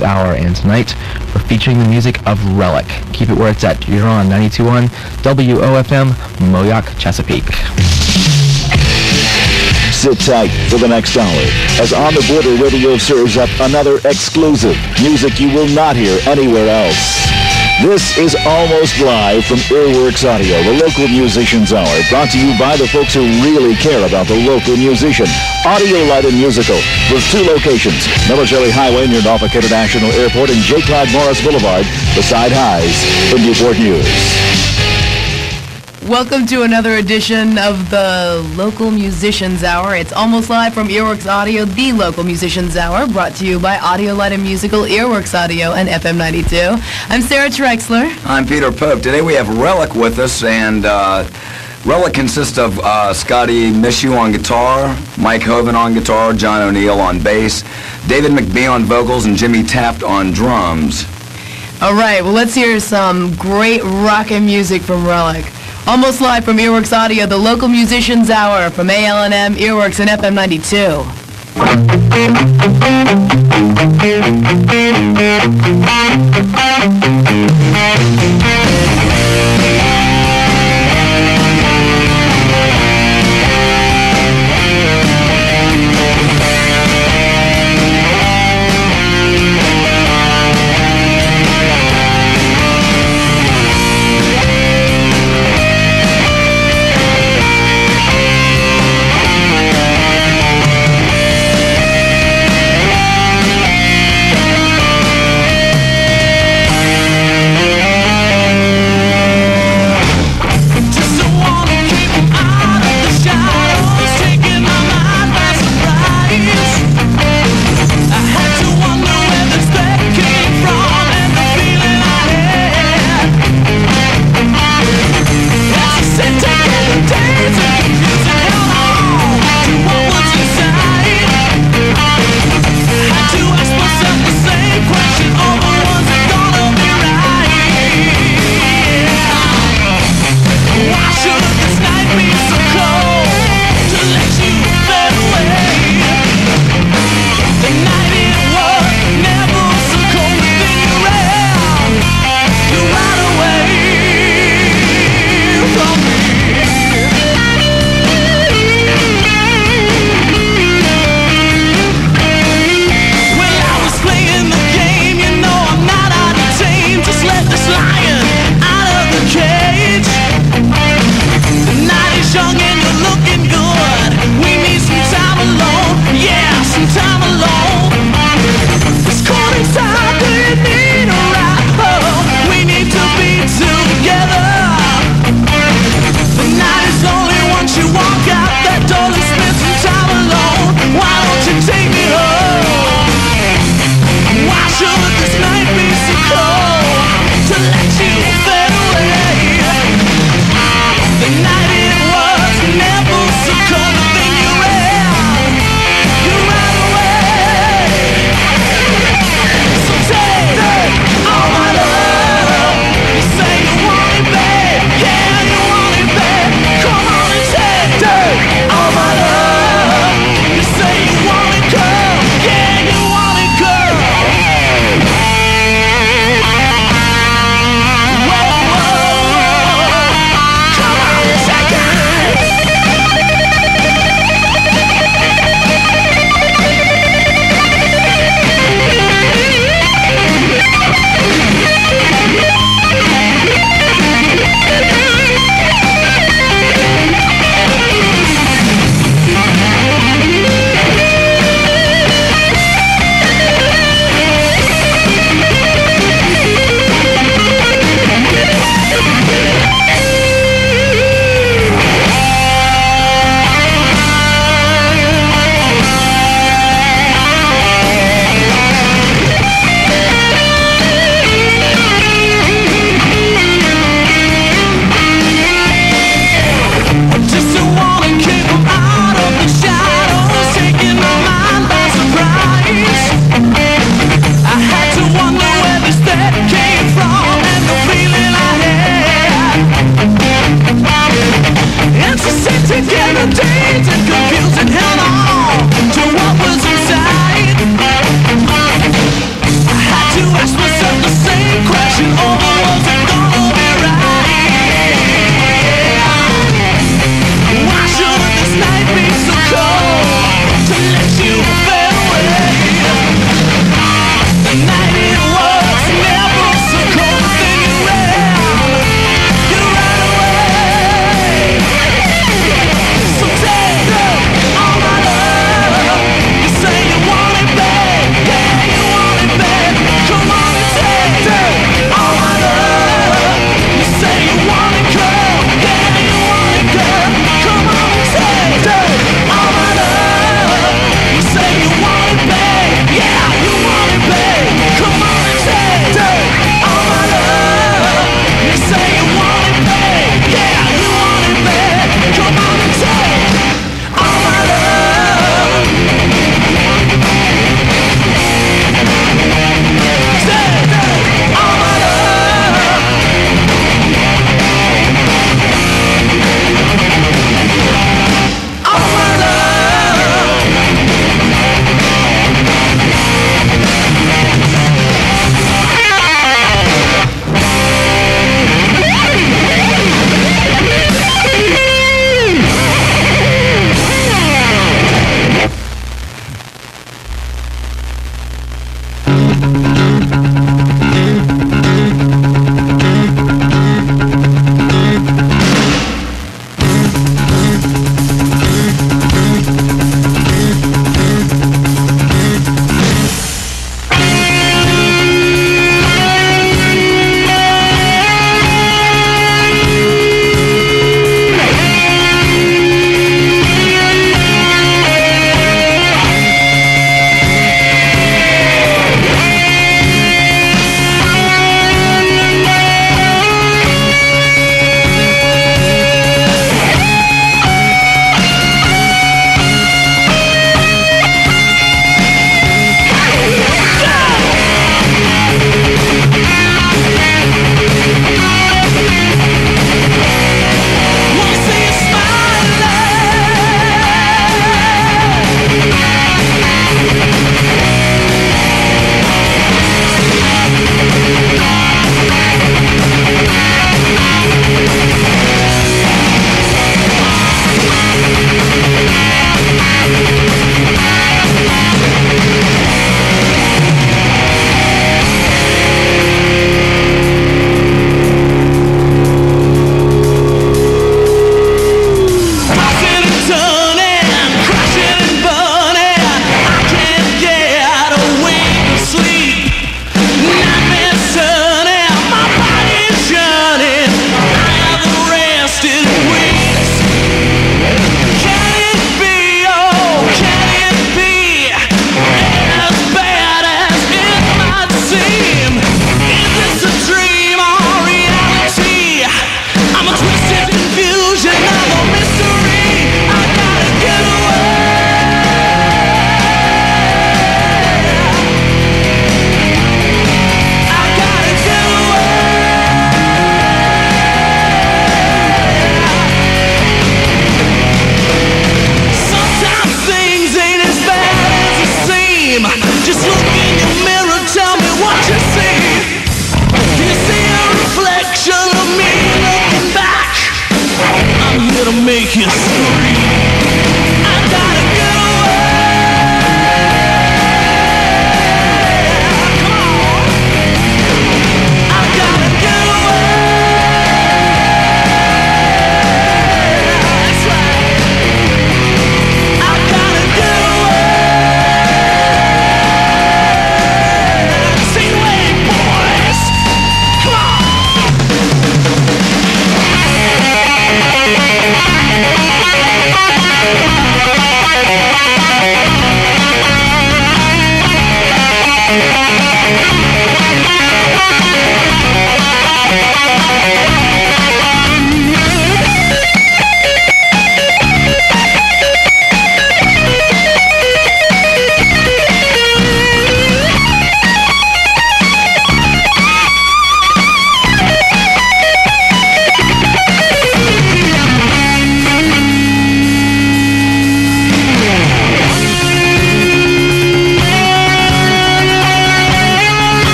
next hour, and tonight we're featuring the music of Rellik. Keep it where it's at. You're on 92.1 WOFM, Moyoc, Chesapeake. Sit tight for the next hour as On the Border Radio serves up another exclusive music you will not hear anywhere else. This is Almost Live from Earworks Audio, the local musicians hour, brought to you by the folks who really care about the local musician. Audio Light and Musical with two locations, Military Highway near Norfolk International Airport and J. Clyde Morris Boulevard beside Highs in Newport News. Welcome to another edition of the Local Musicians Hour. It's Almost Live from Earworks Audio, the Local Musicians Hour, brought to you by Audio Light and Musical, Earworks Audio, and FM 92. I'm Sarah Trexler. I'm Peter Pope. Today we have Rellik with us, and Rellik consists of Scotty Mishu on guitar, Mike Hoven on guitar, John O'Neill on bass, David McBee on vocals, and Jimmy Taft on drums. All right, well, let's hear some great rockin' music from Rellik. Almost Live from Earworks Audio, the Local Musicians Hour from ALNM, Earworks, and FM 92.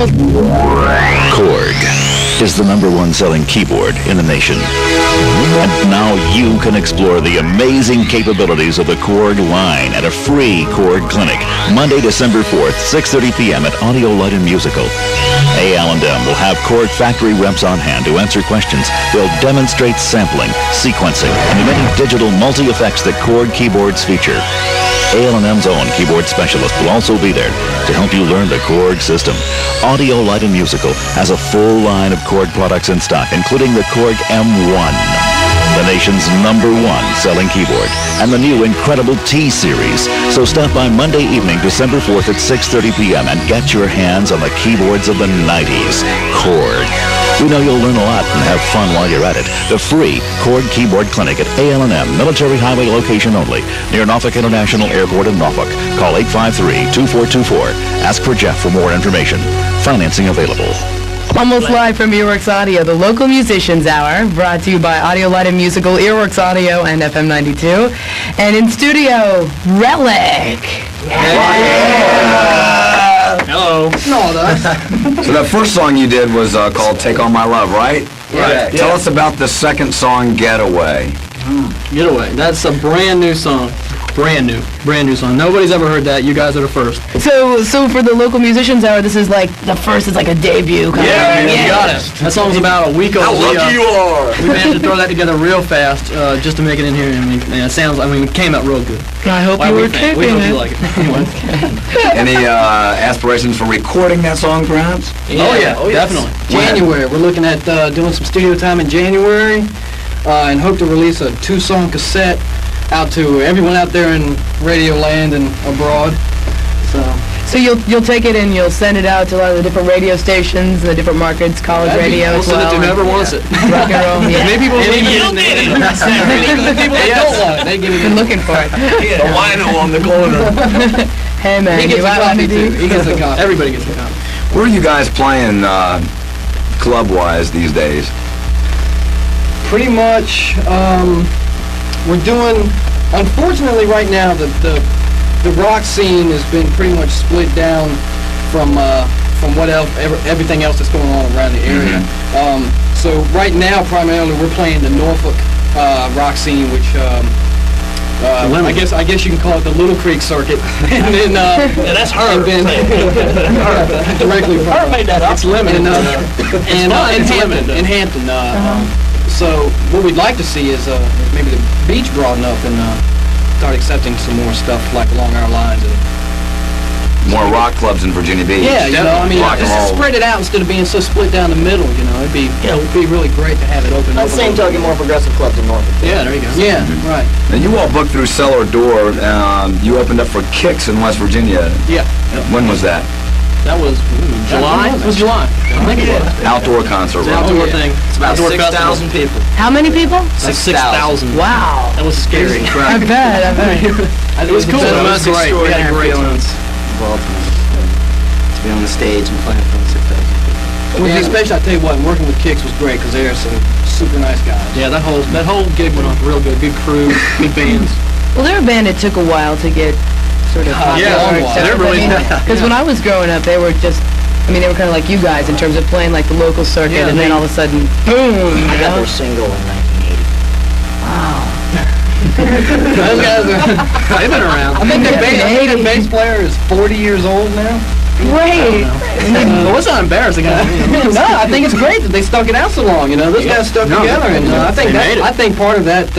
almost... Korg is the #1 selling keyboard in the nation. And now you can explore the amazing capabilities of the Korg line at a free Korg clinic, Monday, December 4th, 6:30 p.m. at Audio Light and Musical. A.L&M will have Korg factory reps on hand to answer questions. They'll demonstrate sampling, sequencing, and the many digital multi-effects that Korg keyboards feature. A.L&M's own keyboard specialist will also be there to help you learn the Korg system. Audio Light and Musical has a full line of Korg products in stock, including the Korg M1, the nation's #1 selling keyboard, and the new incredible T-Series. So stop by Monday evening, December 4th at 6:30 p.m. and get your hands on the keyboards of the 90s. Korg. We know you'll learn a lot and have fun while you're at it. The free Korg Keyboard Clinic at A.L&M, Military Highway location only, near Norfolk International Airport in Norfolk. Call 853-2424. Ask for Jeff for more information. Financing available. Almost live from Earworks Audio, the local musicians hour, brought to you by Audio Light and Musical, Earworks Audio, and FM 92. And in studio, Rellik. Hello. So that first song you did was called Take On My Love, right? Right. Tell us about the second song, Getaway. Getaway. That's a brand new song. Brand new song. Nobody's ever heard that. You guys are the first. So for the local musicians hour, this is like the first. It's like a debut. Kind of. You got it. That song's about a week old. How lucky you are! We managed to throw that together real fast just to make it in here, and it sounds. I mean, it came out real good. I hope you were taping We hope it. you like it. Anyway. Any aspirations for recording that song, perhaps? Oh yeah, definitely. January. We're looking at doing some studio time in January, and hope to release a 2-song cassette out to everyone out there in Radio Land and abroad. So you'll take it and you'll send it out to a lot of the different radio stations, the different markets, college radio We'll as send well. it to whoever wants it. Rock and roll. Yeah. Maybe people will get it. The people that don't want it, they get it. Been looking for it. The wino on the corner. Hey man, He gets you a out copy on too. He gets a copy. Everybody gets a copy. Where are you guys playing club-wise these days? Pretty much, we're doing. Unfortunately, right now the rock scene has been pretty much split down from what else, everything else that's going on around the area. So right now, primarily, we're playing the Norfolk rock scene, which I guess you can call it the Little Creek circuit, and then that's her. And then directly from her made that up. It's limited, in Hampton. So what we'd like to see is maybe the beach broaden up and start accepting some more stuff like along our lines. And More rock clubs in Virginia Beach. yeah, you know, I mean, Rock and just roll. spread it out instead of being so split down the middle. You know, it'd be really great to have it open up. Same token, more progressive clubs in Norfolk. Yeah, there you go. Yeah, right. Now, you all booked through Cellar Door. You opened up for Kicks in West Virginia. Yeah, When was that? that was July. It was July. I think it was. Outdoor concert. It's an outdoor thing. It's about 6,000 people. How many people? Like 6,000. Wow. That was scary. I bet. It was cool. It was great. We had a great time. Involved to be on the stage and playing for 6,000 people. Yeah, especially, I tell you what, working with Kicks was great because they're some super nice guys. Yeah, that whole gig went off real good. Good crew, good bands. Well, they're a band that took a while to get sort of popular. They're really Because when I was growing up, they were just, they were kind of like you guys in terms of playing like the local circuit, and then all of a sudden, boom, I you got know? their single in 1980. Those guys they've been around. I think their bass player is 40 years old now. Great. Well, it's not embarrassing. No, I think it's great that they stuck it out so long. You know, those guys stuck together, and I think part of that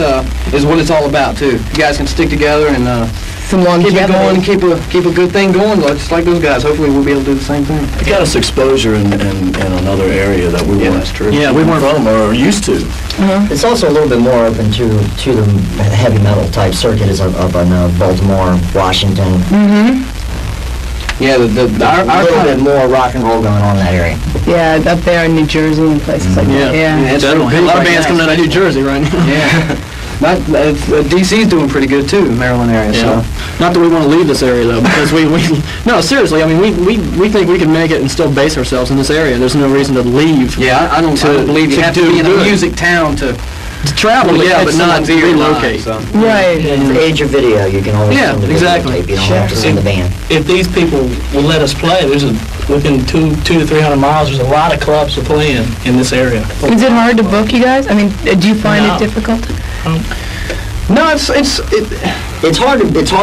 is what it's all about too. You guys can stick together and Some keep it going, longevity. keep a good thing going, just like those guys. Hopefully, we'll be able to do the same thing. It got us exposure in another area that we weren't Yeah, we weren't from or used to. It's also a little bit more open to the heavy metal type circuit is up in Baltimore, Washington. Yeah, A little bit more rock and roll going on in that area. Yeah, up there in New Jersey and places like that. Yeah. definitely. A lot of bands coming out of New Jersey right now. Yeah. DC's doing pretty good too, Maryland area. So, not that we want to leave this area though, because no, seriously. I mean, we think we can make it and still base ourselves in this area. There's no reason to leave. Yeah, I don't believe you have to be in a music town to travel. Yeah, but not to relocate. Right. In the age of video, you can always send the exactly. videotape. You don't have to send the band. If these people will let us play, there's a within 200 to 300 miles, there's a lot of clubs are playing in this area. Is it hard to book, you guys? I mean, do you find No. it difficult? No, it's It's hard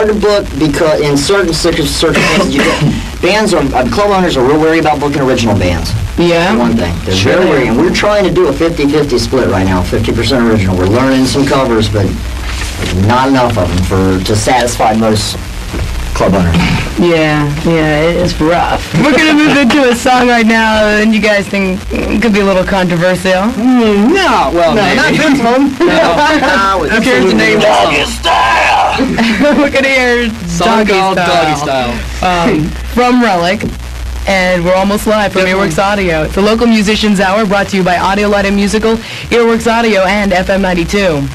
to book because in certain circumstances you get bands or club owners are real wary about booking original bands. Yeah. For one thing, they're very wary, and we're trying to do a 50-50 split right now, 50% original. We're learning some covers, but not enough of them to satisfy most club owners. Yeah, it's rough. We're gonna move into a song right now, and you guys think it could be a little controversial. no, well, no, not this one. Here's the name of the song. We're gonna hear Song called Doggy Style. From Rellik. And we're almost live from Earworks Audio. It's the Local Musicians Hour brought to you by Audio Light and Musical, Earworks Audio, and FM 92.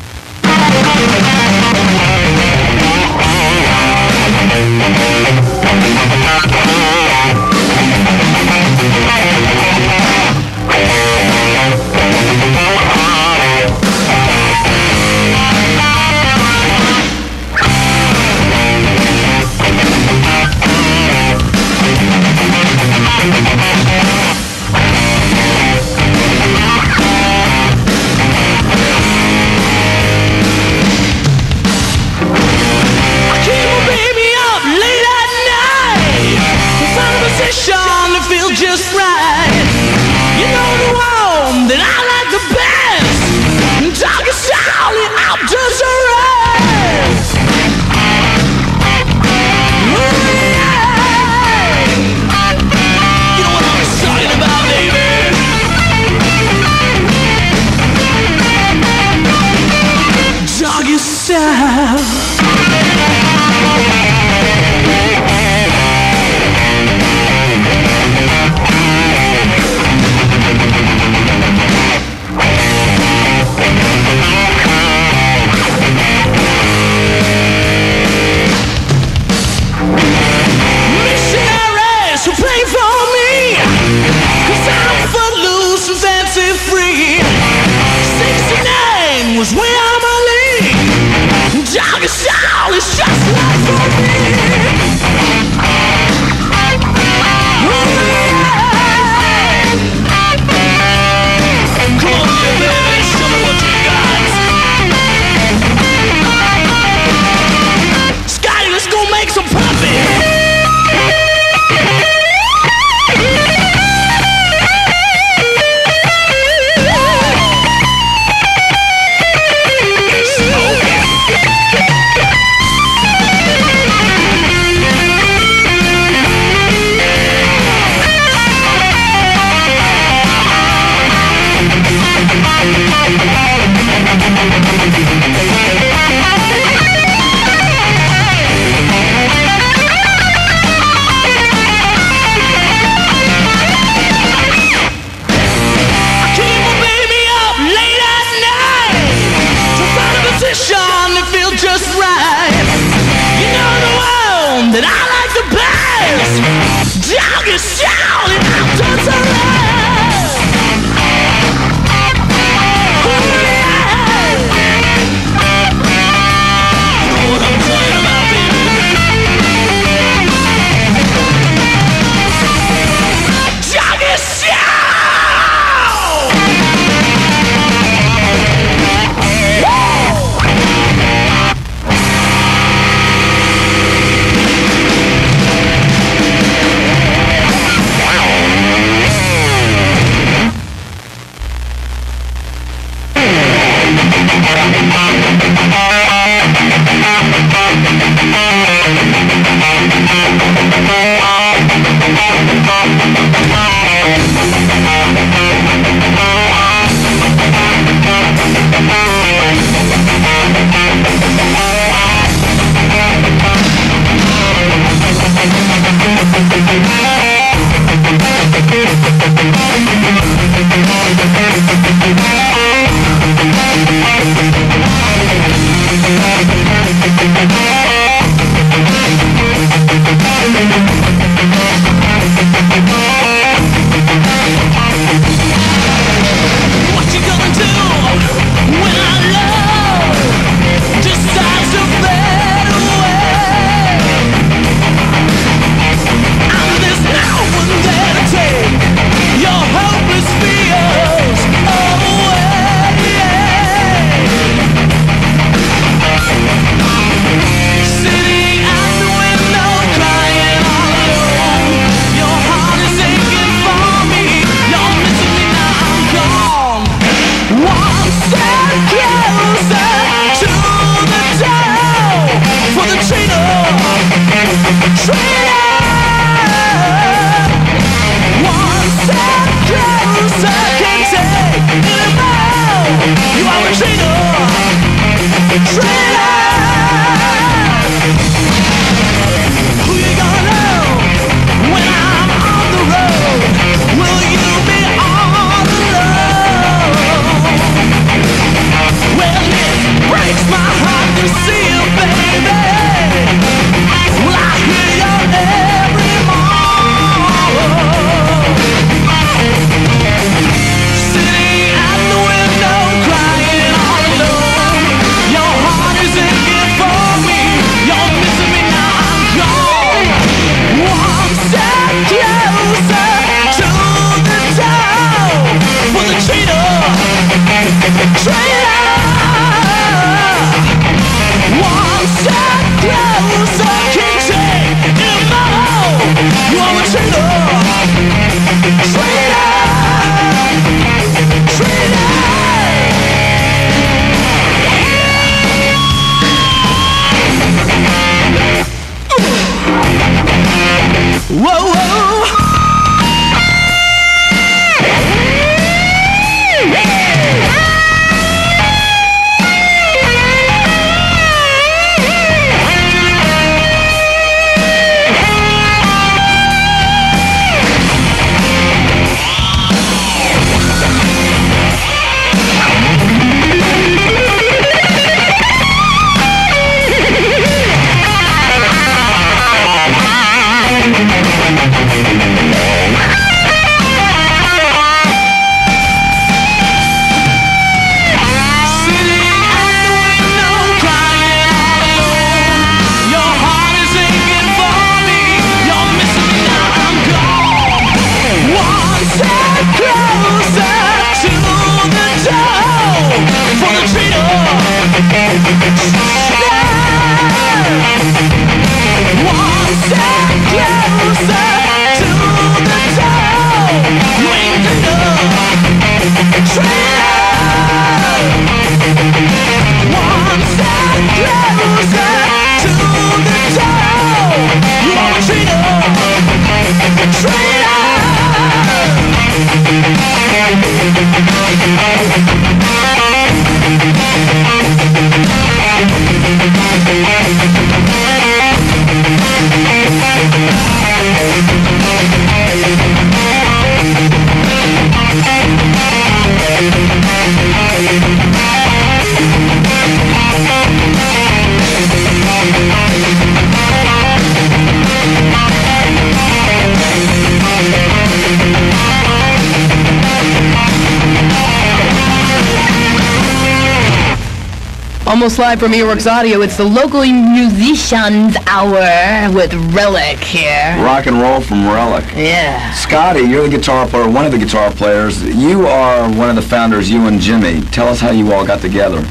Almost live from Earworks Audio, it's the Local Musicians Hour with Rellik here. Rock and roll from Rellik. Yeah. Scotty, you're the guitar player, one of the guitar players. You are one of the founders, you and Jimmy. Tell us how you all got together.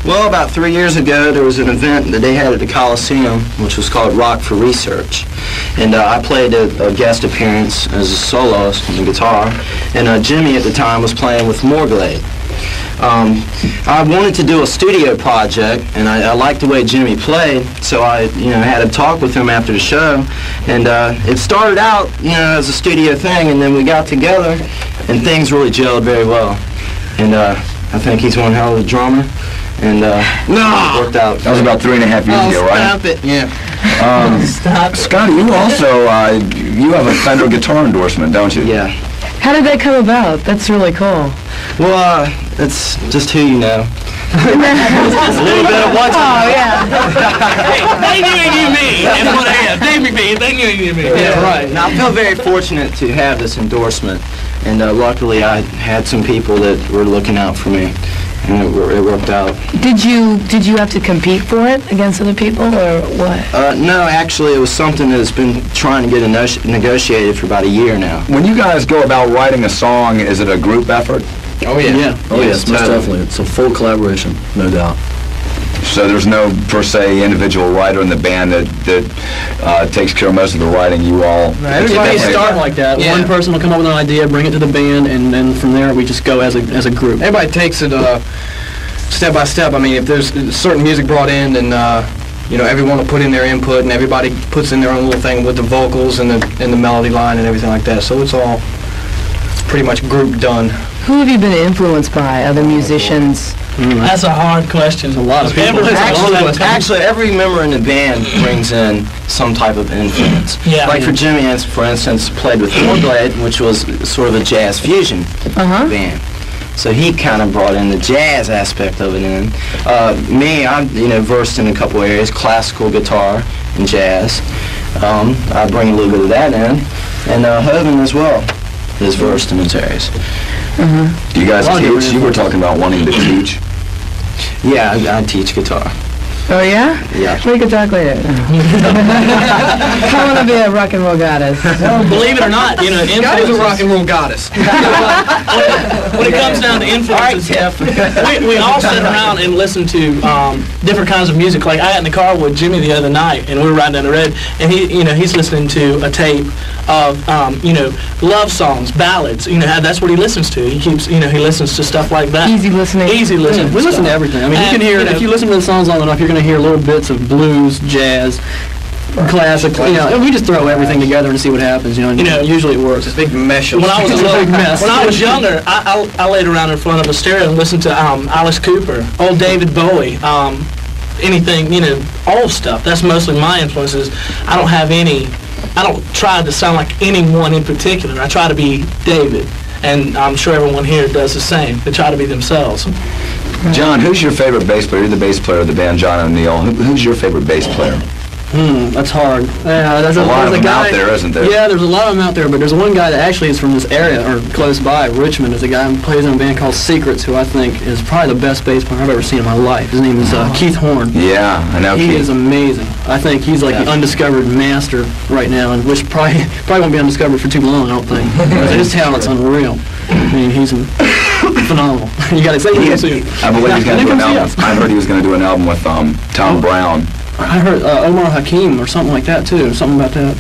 Well, about 3 years ago, there was an event that they had at the Coliseum, which was called Rock for Research. And I played a guest appearance as a soloist on the guitar. And Jimmy at the time was playing with Morglade. I wanted to do a studio project, and I liked the way Jimmy played, so I, had a talk with him after the show, and it started out, as a studio thing, and then we got together, and things really gelled very well. And I think he's one hell of a drummer, and it worked out. That was about 3.5 years ago, right? Stop it. Yeah. Stop. Scotty, you also, you have a Fender guitar endorsement, don't you? Yeah. How did that come about? That's really cool. Well, it's just who you know. A little bit of what's Oh, yeah. They knew me. That's what I am. They knew me. Yeah, right. And I feel very fortunate to have this endorsement, and luckily I had some people that were looking out for me, and it worked out. Did you have to compete for it against other people, or what? No, actually, it was something that's been trying to get negotiated for about a year now. When you guys go about writing a song, is it a group effort? Oh, yeah. Yeah, oh yes, most totally. definitely. It's a full collaboration, no doubt. So there's no, per se, individual writer in the band that takes care of most of the writing. You all... Everybody start like that. Yeah. One person will come up with an idea, bring it to the band, and then from there we just go as a group. Everybody takes it step by step. I mean, if there's certain music brought in, then everyone will put in their input, and everybody puts in their own little thing with the vocals and the melody line and everything like that. So it's pretty much group done. Who have you been influenced by? Other musicians? That's a hard question. A lot of people. Actually, every member in the band brings in some type of influence. Yeah. Like for Jimmy, for instance, played with Morglade, which was sort of a jazz fusion band. So he kind of brought in the jazz aspect of it in. Me, I'm versed in a couple areas, classical guitar and jazz. I bring a little bit of that in, and Hovind as well is versed in those areas. Do you guys teach? You were talking about wanting to teach. Yeah, I teach guitar. Oh, yeah? Yeah. We could talk later. I want to be a rock and roll goddess. Well, believe it or not, Scotty's a influences. rock and roll goddess. When it comes down to influences, we all sit around and listen to different kinds of music. Like I got in the car with Jimmy the other night, and we were riding down the road, and he's listening to a tape of love songs, ballads. That's what he listens to. He keeps he listens to stuff like that. Easy listening. Easy listening. We listen to everything. I mean, you can hear, if you listen to the songs long enough, you're going to hear little bits of blues, jazz, classic, and we just throw everything together and see what happens, and usually it works. It's a big mesh. When I was It's a big mess. When I was younger, I laid around in front of a stereo and listened to Alice Cooper, old David Bowie, anything, old stuff. That's mostly my influences. I don't try to sound like anyone in particular. I try to be David, and I'm sure everyone here does the same. They try to be themselves. John, who's your favorite bass player? You're the bass player of the band, John O'Neill. Who's your favorite bass player? That's hard. There's a lot of them out there, isn't there? Yeah, there's a lot of them out there, but there's one guy that actually is from this area, or close by, Richmond. There's a guy who plays in a band called Secrets, who I think is probably the best bass player I've ever seen in my life. His name is Keith Horn. Yeah, I know He Keith. is amazing. I think he's like the undiscovered master right now, and which probably won't be undiscovered for too long, I don't think. His talent's unreal. I mean, he's phenomenal. You got to say him soon. I believe he's going to do an album. I heard he was going to do an album with Tom Brown. I heard Omar Hakim or something like that too. Something about that.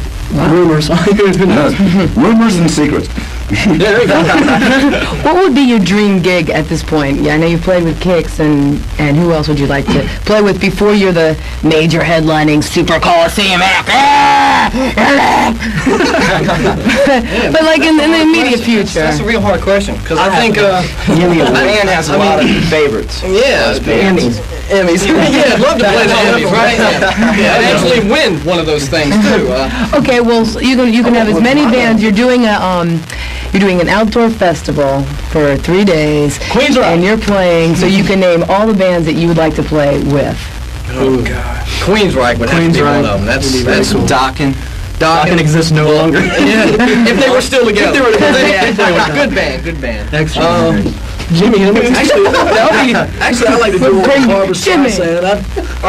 Rumors. Who knows? Rumors and secrets. There you go. What would be your dream gig at this point? Yeah, I know you've played with Kicks, and who else would you like to play with before you're the major headlining Super Coliseum act? But like in the immediate future. That's a real hard question, because I think the band has a lot of favorites. yeah, Emmys. Emmys. Yeah, I'd love to play the Emmys, right? Yeah, and actually win one of those things too. Okay, well, so you can have as many bands. You're doing an outdoor festival for 3 days. Queens Rock. And you're playing, so you can name all the bands that you would like to play with. Oh God, Queensryche would have to be one of them. That's Some Dockin. Dockin exists no longer. Yeah, if they were still together. If they were together. Good band, good band. Excellent. Jimmy, actually, I like to do what Barbara Jimmy. said.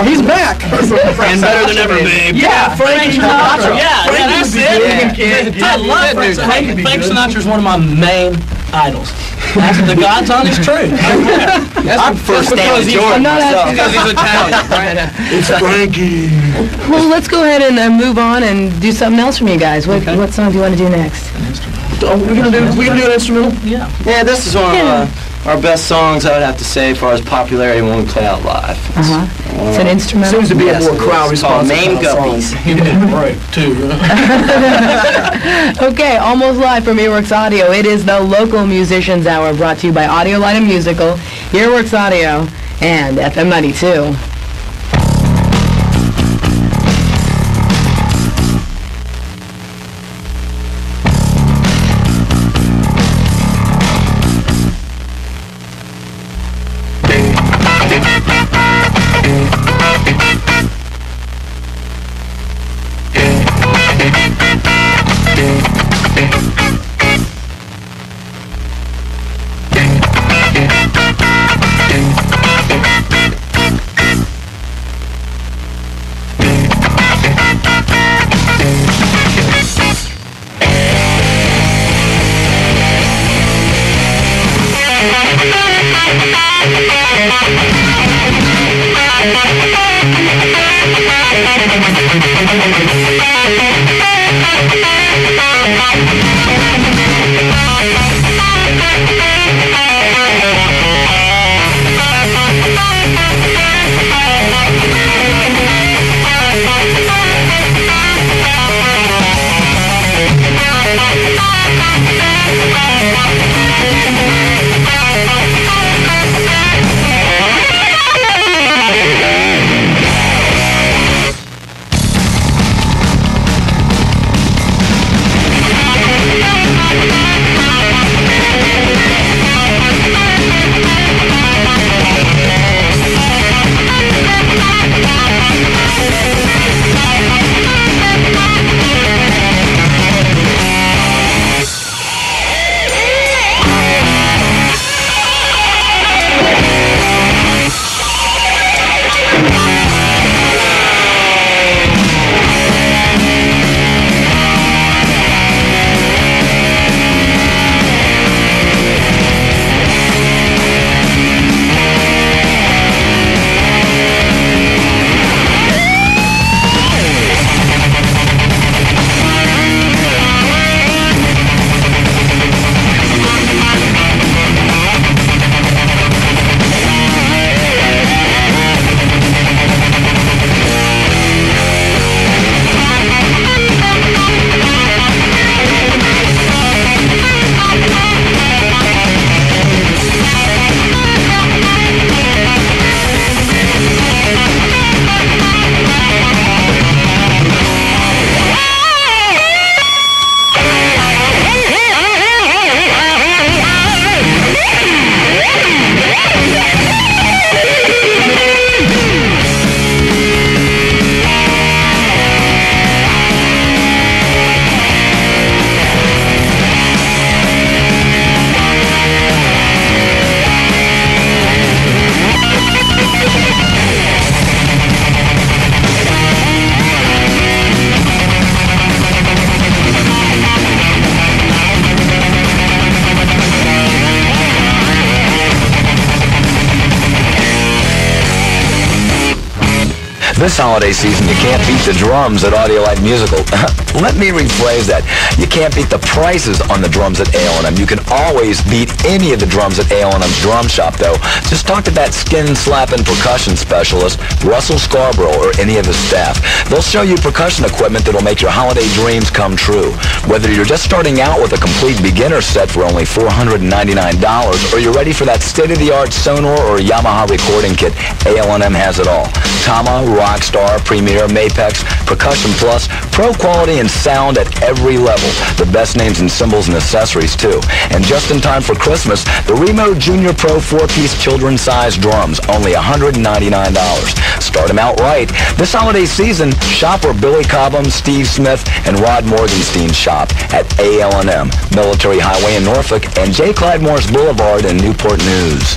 He's back. And better than ever, babe. Yeah, Frank Sinatra. Yeah, that's it. I love Frank Sinatra. Frank Sinatra's one of my main idols. That's the God's honest truth. I'm first Stanley Jordan myself. Because he's Italian, right? It's Frankie. Well, let's go ahead and move on and do something else from you guys. What song do you want to do next? We're gonna do an instrumental. Yeah. Yeah, this is one of our best songs, I would have to say, as far as popularity when we play out live. It's an instrumental. Seems to be a more crowd It's called responsive Name kind of Guppies. Right, too. Okay, almost live from Earworks Audio. It is the Local Musicians Hour, brought to you by Audio Light and Musical, Earworks Audio, and FM 92. This holiday season, you can't beat the drums at Audio Light Musical. Let me rephrase that. You can't beat the prices on the drums at A&M. You can always beat any of the drums at A&M's Drum Shop, though. Just talk to that skin-slapping percussion specialist, Russell Scarborough, or any of his staff. They'll show you percussion equipment that'll make your holiday dreams come true. Whether you're just starting out with a complete beginner set for only $499, or you're ready for that state-of-the-art Sonor or Yamaha recording kit, A&M has it all. Tama, Rockstar, Premier, Mapex, Percussion Plus, pro quality and sound at every level. The best names in cymbals and accessories, too. And just in time for Christmas, the Remo Junior Pro 4-piece children-sized drums, only $199. Start them out right. This holiday season, shop where Billy Cobham, Steve Smith, and Rod Morgenstein shop at AL&M, Military Highway in Norfolk, and J. Clyde Morris Boulevard in Newport News.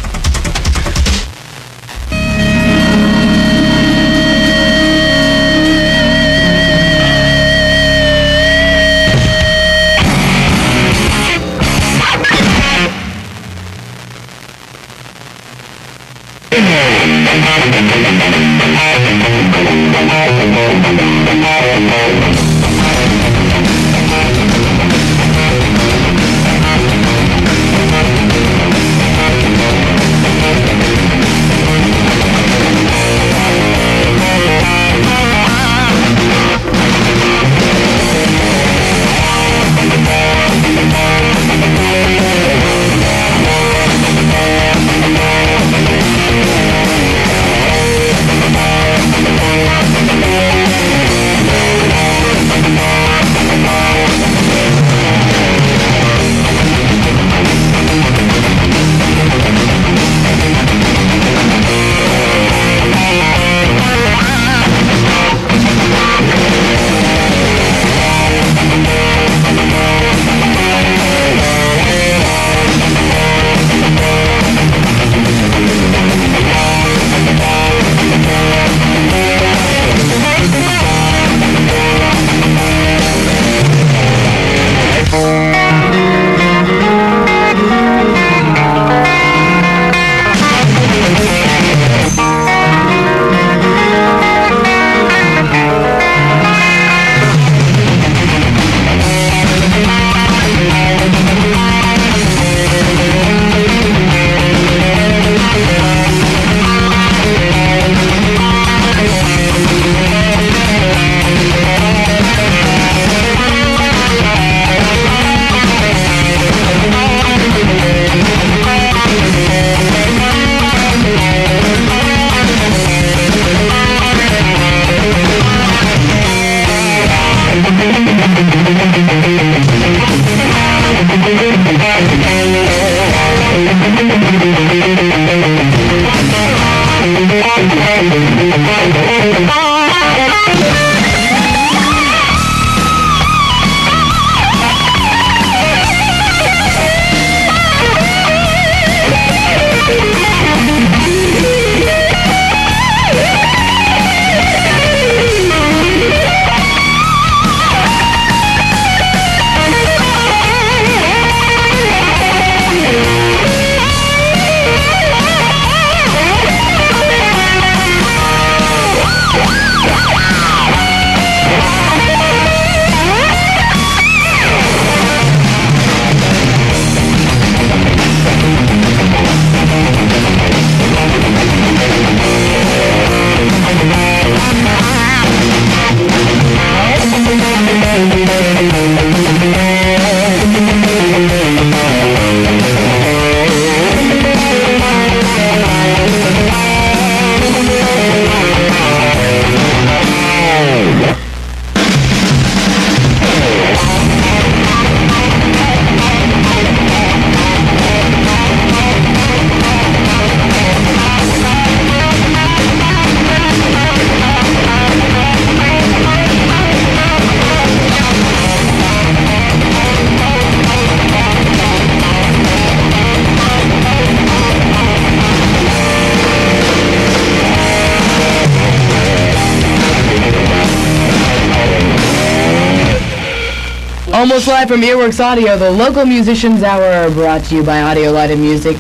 Almost live from Earworks Audio, the local musicians hour, brought to you by Audio Light and Music,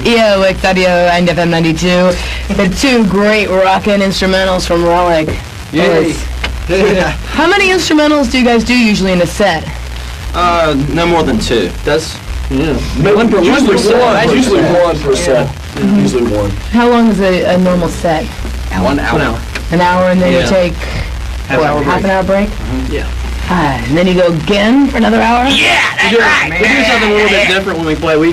EOX Audio and FM 92. The two great rockin' instrumentals from Rellik. Yay. Yeah. How many instrumentals do you guys do usually in a set? No more than two. That's One per set. Usually one per set. Usually one. How long is a normal set? 1 hour. An hour, and then you take Half an hour half an hour break? Yeah. And then you go again for another hour? We do something a little bit different when we play. We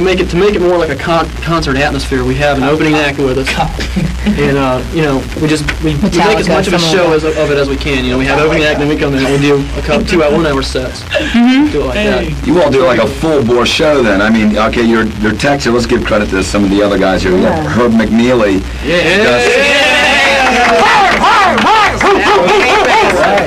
make it more like a concert atmosphere. We have an opening act with us, and we make as much of a show of it as we can. We have opening act, then we come in and we do a couple 1 hour sets. Do it like that. You all do like a full bore show then. I mean, okay, your texture. Let's give credit to some of the other guys here. We have Herb McNeely.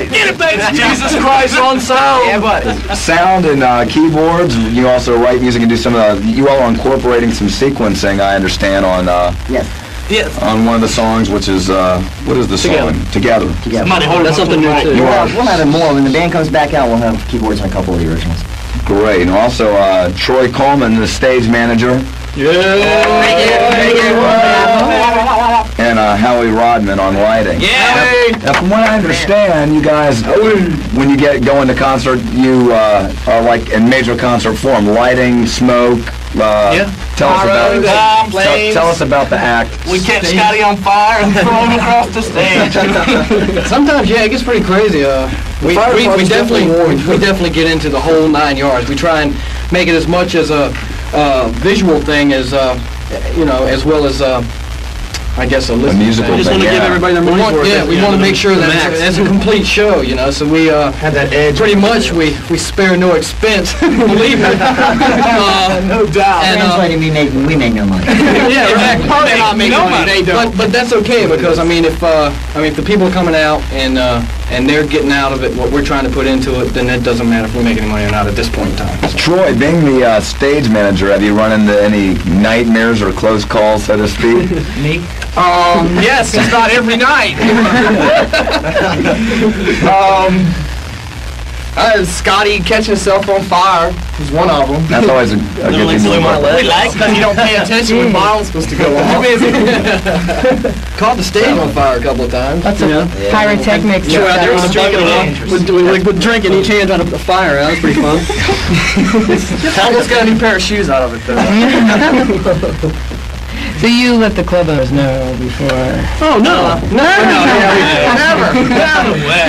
Get it, baby! Jesus Christ on sound! Yeah, buddy. Sound and keyboards. You also write music and do some of the... You all are incorporating some sequencing, I understand, on... Yes. On one of the songs, which is... what is the song? Together. That's something new, too. We'll have it more. When the band comes back out, we'll have keyboards on a couple of the originals. Great. And also, Troy Coleman, the stage manager. And Howie Rodman on lighting. Now, from what I understand, you guys, when you go into concert, you are like in major concert form, lighting, smoke. Tell us about the act. We catch Scotty on fire and throw him across the stage. Sometimes, it gets pretty crazy. We definitely get into the whole 9 yards. We try and make it as much as a visual thing as as well as I guess a musical thing. We just want to give everybody their money's worth. Yeah, we want to make sure that it's a complete show, So we have that edge. Pretty much we spare no expense. Believe me. No doubt. And we make no money. Yeah, exactly. They're not making money. They don't. But that's okay because if the people are coming out and they're getting out of it what we're trying to put into it, then it doesn't matter if we make any money or not at this point in time. Troy, being the stage manager, have you run into any nightmares or close calls, so to speak? Me? Yes, it's not every night. Scotty catching himself on fire is one of them. That's always a good thing to know. We like because you don't pay attention when bottle's supposed to go off. Caught the stage on fire a couple of times. That's pyrotechnics. Sure, out there with drink in each hand trying to put the fire out. That was pretty fun. Almost got a new pair of shoes out of it, though. So you let the club owners know before? Oh, no. Never.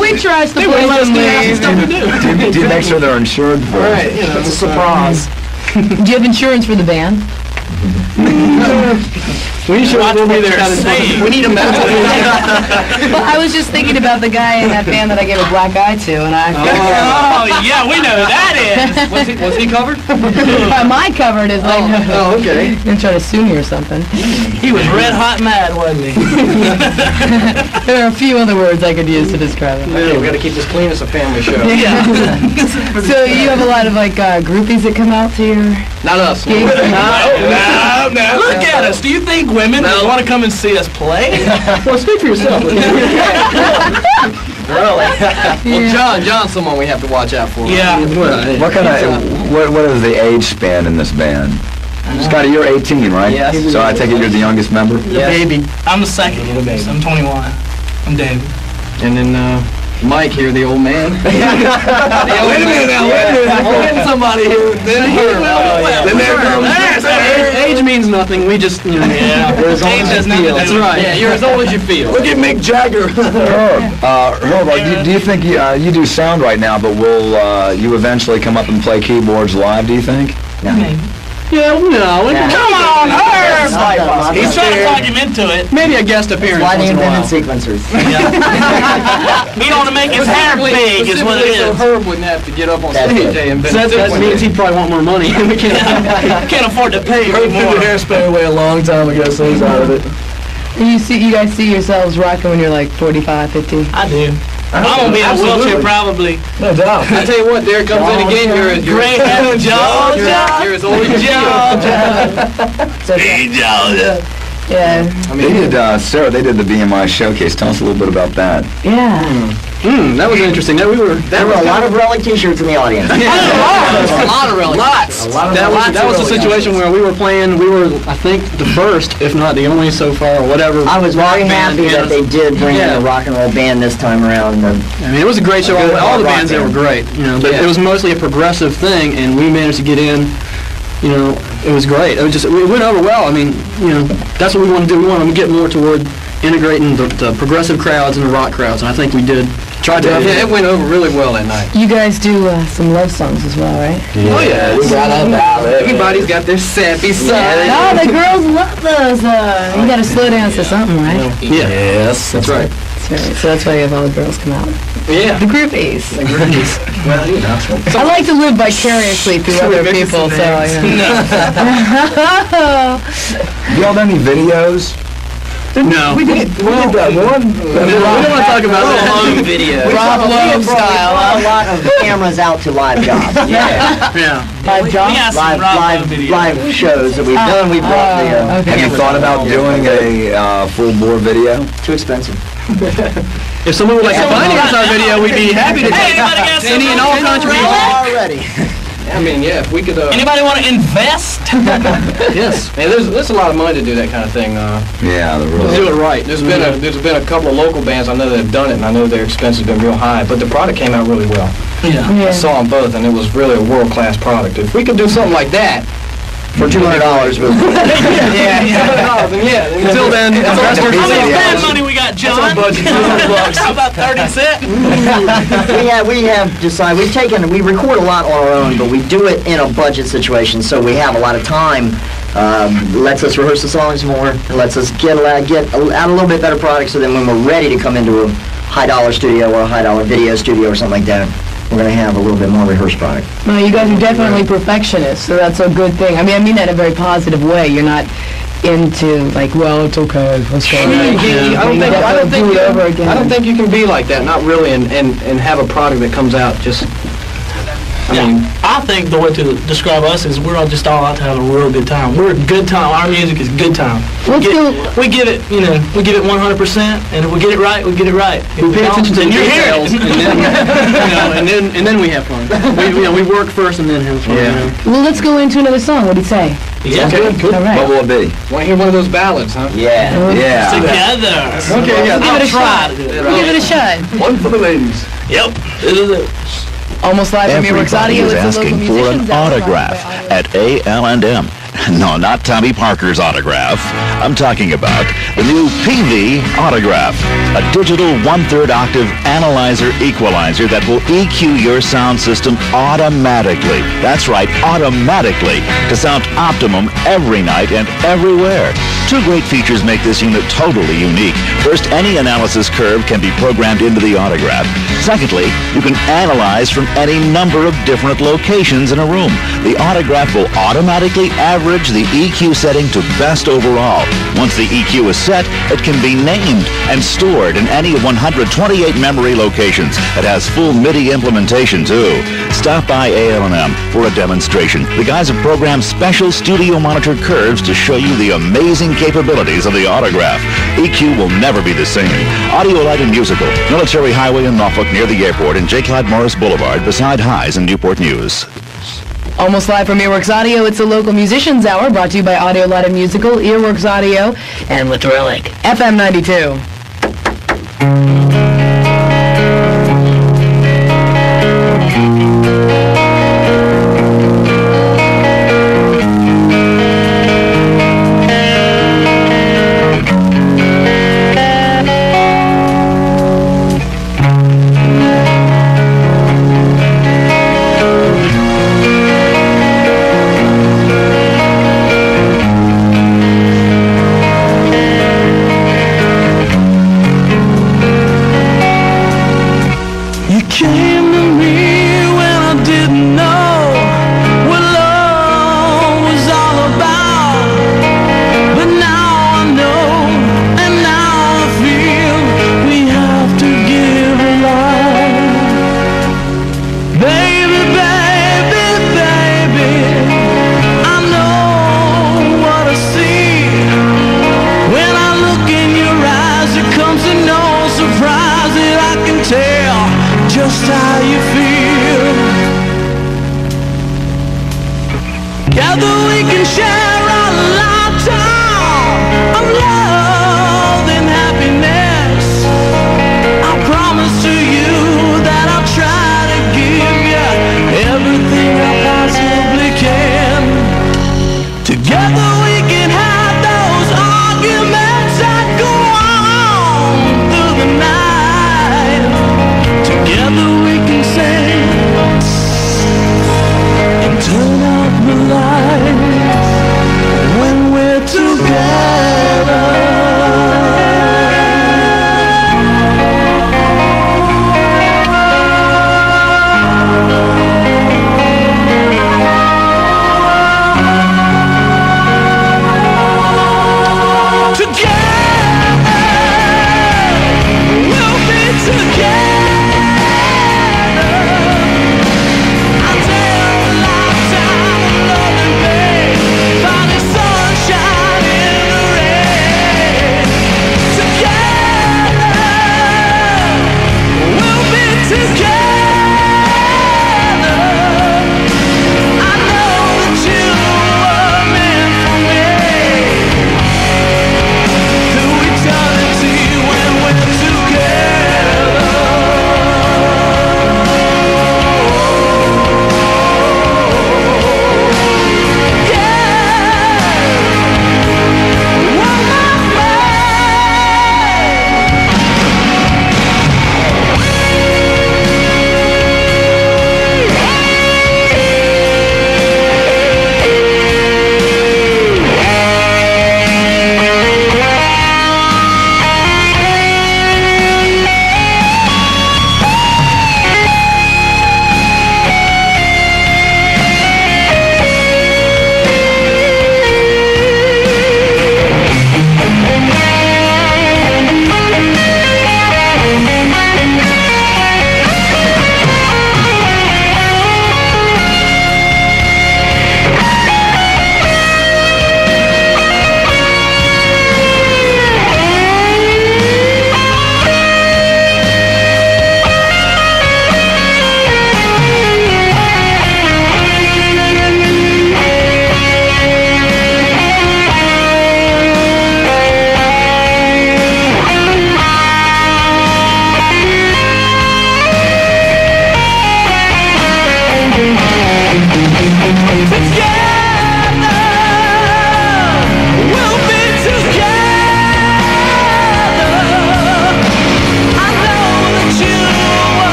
We try to let them leave. Do you make sure they're insured for it? Right, it's a surprise. Do you have insurance for the band? We should be there. We need a medical. Well, I was just thinking about the guy in that band that I gave a black eye to, and Oh, yeah, we know who that is. Was he covered? My covered is like, Oh, okay. You're gonna try to sue me or something. He was red hot mad, wasn't he? There are a few other words I could use to describe it. Okay, we got to keep this clean. It's a family show. Yeah. So you have a lot of groupies that come out to your Not us. gigs? No. Look at us. Do you think women want to come and see us play? Well, speak for yourself. Well, John's someone we have to watch out for. Yeah. What is the age span in this band? Scotty, you're 18, right? Yes. So I take it you're the youngest member? Baby. I'm the second. I'm 21. I'm David. And then Mike here, the old man. Wait a minute now. We're getting somebody here. Age means nothing. We just, Age has nothing to do. That's right. Yeah, you're as old as you feel. Look at Mick Jagger. Herb, do you think you do sound right now, but will you eventually come up and play keyboards live, do you think? Yeah, no. Come on, Herb! Sometimes. He's trying to talk him into it. Maybe a guest appearance Lighting once in a and while. sequencers. He don't want to make his hair big, is what it So is. Herb wouldn't have to get up on That's stage it. and So that means he'd probably want more money. We Can't afford to pay Herb threw anymore. the hairspray away a long time ago, so he's out of it. You guys see yourselves rocking when you're like 45, 50? I do. I'm going to be in a wheelchair probably. No doubt. I tell you what, there it comes in again. You're Great head, Georgia. You're as old as you feel. Georgia. Yeah. They did, Sarah, they did the BMI showcase. Tell us a little bit about that. Yeah. That was interesting. There were a lot of Rellik t-shirts in the audience. A lot of relics. Lots. That was a situation where we were playing. We were, I think, the first, if not the only so far, or whatever. I was very happy that they did bring in a rock and roll band this time around. I mean, it was a great show. All the bands there were great, but it was mostly a progressive thing, and we managed to get in. It was great. It went over well. I mean, that's what we want to do. We want to get more toward integrating the progressive crowds and the rock crowds, and I think we did Tried to. Yeah, it went over really well that night. You guys do some love songs as well, right? Oh yeah, we got a ballad. Everybody's got their sappy side. Oh, the girls love those. You gotta slow dance to something, right? Yeah. Yes, that's right. That's right. So that's why you have all the girls come out. Yeah. The groupies. Well, you know. I like to live vicariously through other people, so Y'all done any videos? No. We did that one. We don't want to talk about that. Long video. Rob Lowe style. We brought a lot of cameras out to live jobs. Yeah. Live jobs? Live shows that we've done. We brought the okay. Have you thought about doing a full bore video? Too expensive. If someone would like to finance our video, we'd be happy to take any and all contributions. Already. I mean, yeah, if we could. Anybody want to invest? Yes. Man, there's a lot of money to do that kind of thing. Yeah, the To real. do it right. There's been a couple of local bands I know that have done it, and I know their expense has been real high, but the product came out really well. Yeah. I saw them both, and it was really a world-class product. If we could do something like that For $200, we'll Until then, How much bad money we got, John? How about 30 cents? we have decided, we record a lot on our own, but we do it in a budget situation, so we have a lot of time. Lets us rehearse the songs more, and lets us get out a little bit better product, so then when we're ready to come into a high-dollar studio or a high-dollar video studio or something like that, we're going to have a little bit more rehearsed product. No, you guys are definitely perfectionists, so that's a good thing. I mean that in a very positive way. You're not into, like, well, it's okay, let's go. I don't think you can be like that, not really, and have a product that comes out just. I think the way to describe us is we're all just all out to have a real good time. We're a good time. Our music is good time. We give it 100%, and if we get it right, we get it right. If We pay attention to the you're here. details, and then we have fun. We work first and then have fun. Yeah. Well, let's go into another song. What do you say? Yeah. Okay, good. All right. What will it be? Want to hear one of those ballads, huh? Yeah. Yeah. Together. Okay, yeah. Give it a shot. Give it a shot. One for the ladies. Yep. This is it. Almost live from Earworks Everybody Audio. is It's the asking local for an musicians hour brought to you by autograph Audio. at A&M. No, not Tommy Parker's autograph. I'm talking about the new PV Autograph, a digital 1/3 octave analyzer equalizer that will EQ your sound system automatically. That's right, automatically, to sound optimum every night and everywhere. Two great features make this unit totally unique. First, any analysis curve can be programmed into the autograph. Secondly, you can analyze from any number of different locations in a room. The autograph will automatically average the EQ setting to best overall. Once the EQ is set, it can be named and stored in any of 128 memory locations. It has full MIDI implementation, too. Stop by AL&M for a demonstration. The guys have programmed special studio monitored curves to show you the amazing capabilities of the autograph. EQ will never be the same. Audio Light and Musical, Military Highway in Norfolk near the airport, and J. Clyde Morris Boulevard beside Highs in Newport News. Almost live from Earworks Audio, it's the local musicians hour brought to you by Audio Light and Musical, Earworks Audio, and with Rellik, FM 92.